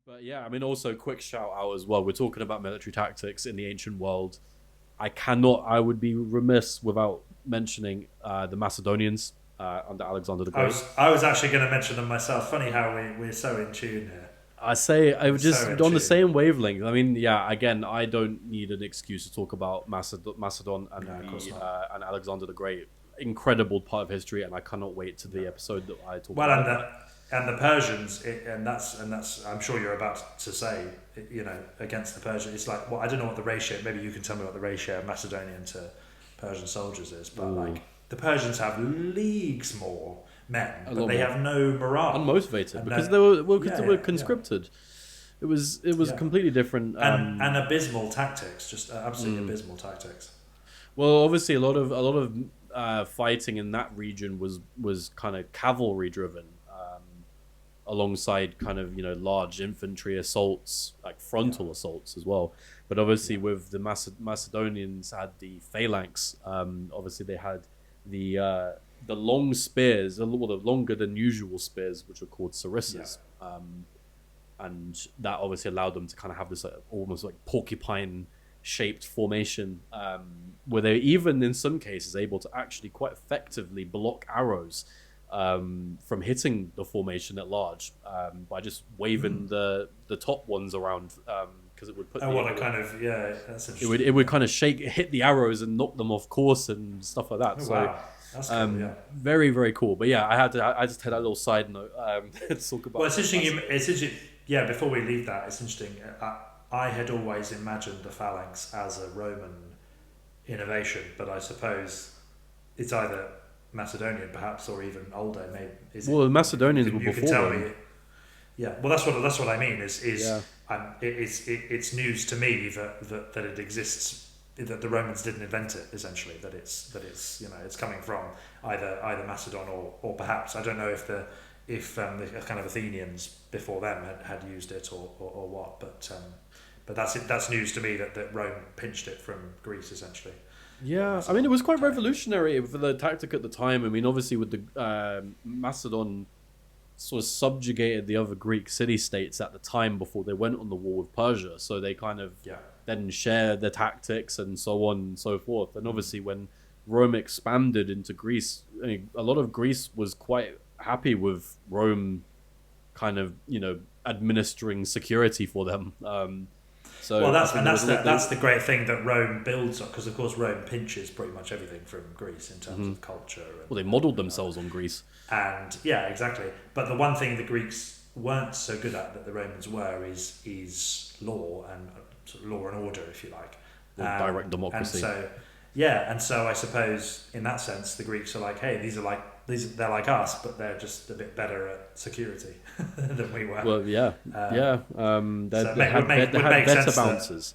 But yeah, I mean, also quick shout out as well. We're talking about military tactics in the ancient world. I would be remiss without mentioning the Macedonians under Alexander the Great. I was actually going to mention them myself. Funny how we're so in tune here. I We're would so just in on the tune. same wavelength. I mean, yeah, again, I don't need an excuse to talk about Macedon No, and of course the not. and Alexander the Great. Incredible part of history, and I cannot wait to No. the episode that I talk Well, about it. But and the Persians, and that's I'm sure you're about to say, against the Persians. It's like, well, I don't know what the ratio. Maybe you can tell me what the ratio of Macedonian to Persian soldiers is, but ooh, like the Persians have leagues more men, a but lot they more have no morale unmotivated and because no, they were well, because yeah, they were yeah, yeah, conscripted. It was yeah, completely different. and abysmal tactics, just absolutely Mm. abysmal tactics. Well, obviously, a lot of fighting in that region was kind of cavalry driven, alongside kind of large infantry assaults, like Yeah, frontal assaults as well. But obviously, yeah, with the Macedonians had the phalanx. Obviously, they had the long spears, a little longer than usual spears, which are called yeah, sarissas. And that obviously allowed them to kind of have this almost like porcupine shaped formation, where they're even in some cases able to actually quite effectively block arrows from hitting the formation at large, by just waving mm. the top ones around, because it would put And the what a kind of, yeah, that's it interesting. would Yeah. kind of hit the arrows and knock them off course and stuff like that. Oh So wow, that's cool. Yeah. very very cool. But yeah, I just had a little side note to talk Well, about it's the interesting. It's Macedonians. interesting. Yeah. Before we leave that, it's interesting. I had always imagined the phalanx as a Roman innovation, but I suppose it's either Macedonian, perhaps, or even older. Maybe is Well, it? the Macedonians were You can before tell Rome. me. Yeah. Well, that's what I mean. Yeah. It's news to me that it exists. That the Romans didn't invent it. Essentially, that it's it's coming from either Macedon or perhaps I don't know if the kind of Athenians before them had used it or what, but that's it. That's news to me that Rome pinched it from Greece essentially, or Yeah, I mean, Macedon. it was quite Technically, revolutionary for the tactic at the time. I mean, obviously, with the Macedon sort of subjugated the other Greek city states at the time before they went on the war with Persia, so they kind of yeah, then shared the tactics and so on and so forth. And mm. obviously, when Rome expanded into Greece, I mean, a lot of Greece was quite happy with Rome kind of administering security for them. Well, So I that's think and there was that's a the lot. that's the great thing that Rome builds on, because of course Rome pinches pretty much everything from Greece in terms Mhm. of culture Well, they and modelled themselves on Greece. and yeah, exactly. But the one thing the Greeks weren't so good at that the Romans were is law and sort of law and order, if you like. Well, direct And democracy. so yeah, and so I suppose in that sense the Greeks are like, hey, they're like us, but they're just a bit better at security than we were. Well, yeah, Um, yeah. so it They would had make better sense that bouncers.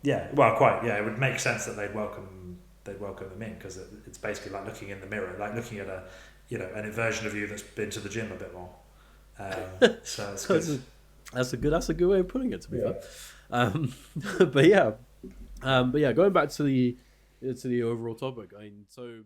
yeah, well, quite yeah, it would make sense that they'd welcome them in because it's basically like looking in the mirror, like looking at a an version of you that's been to the gym a bit more. So it's good. That's a, that's a good way of putting it. To be Yeah. fair, um, but yeah, but yeah. Going back to the overall topic. I mean, so